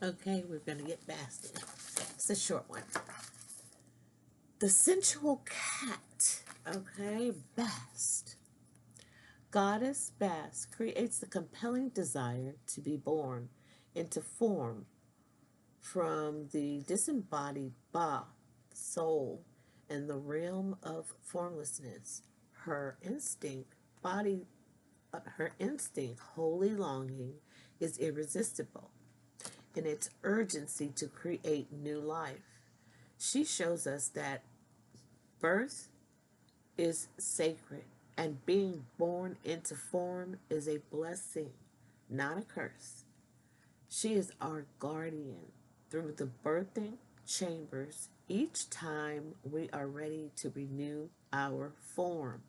Okay, we're going to get Bast in. It's a short one. The sensual cat, okay, Bast. Goddess Bast creates the compelling desire to be born into form from the disembodied soul and the realm of formlessness. Her instinct, her instinct, holy longing, is irresistible in its urgency to create new life. She shows us that birth is sacred and being born into form is a blessing, not a curse. She is our guardian through the birthing chambers each time we are ready to renew our form.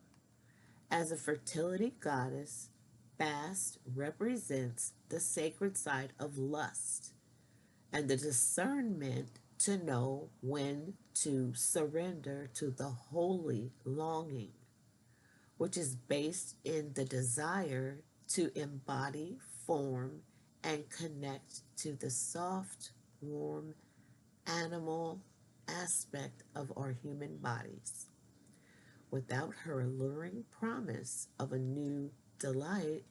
As a fertility goddess, Bast represents the sacred side of lust and the discernment to know when to surrender to the holy longing, which is based in the desire to embody, form, and connect to the soft, warm, animal aspect of our human bodies. Without her alluring promise of a new delight,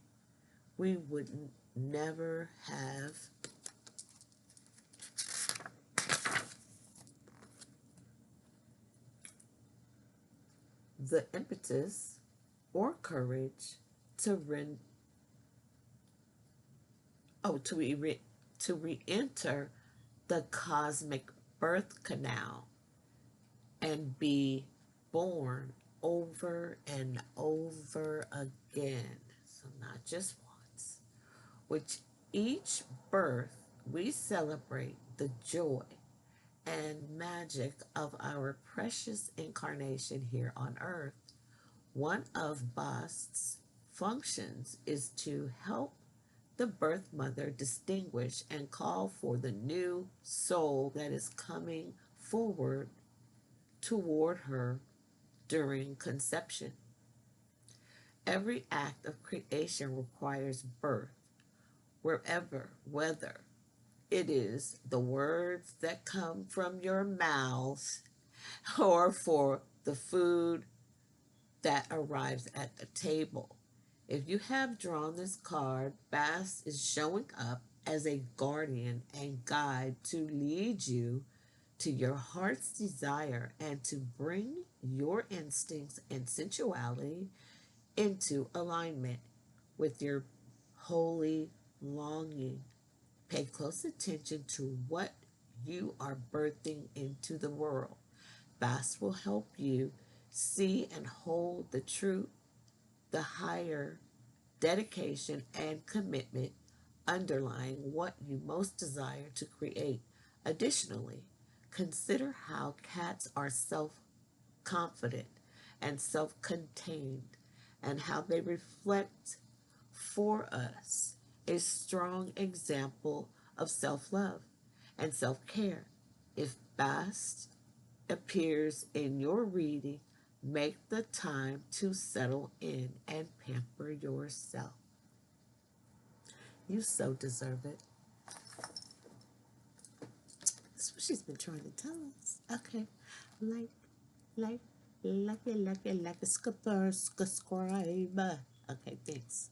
we would never have the impetus or courage to to re-enter the cosmic birth canal and be born over and over again. So not just once. With each birth, we celebrate the joy and magic of our precious incarnation here on earth. One of Bast's functions is to help the birth mother distinguish and call for the new soul that is coming forward toward her during conception. Every act of creation requires birth, whether it is the words that come from your mouth or for the food that arrives at the table. If you have drawn this card, Bast is showing up as a guardian and guide to lead you to your heart's desire and to bring your instincts and sensuality into alignment with your holy longing. Pay close attention to what you are birthing into the world. Bast will help you see and hold the truth, the higher dedication and commitment underlying what you most desire to create. Additionally, consider how cats are self-confident and self-contained and how they reflect for us a strong example of self-love and self-care. If Bast appears in your reading, make the time to settle in and pamper yourself. You so deserve it. That's what she's been trying to tell us. Okay. Like, like, subscribe. Okay, thanks.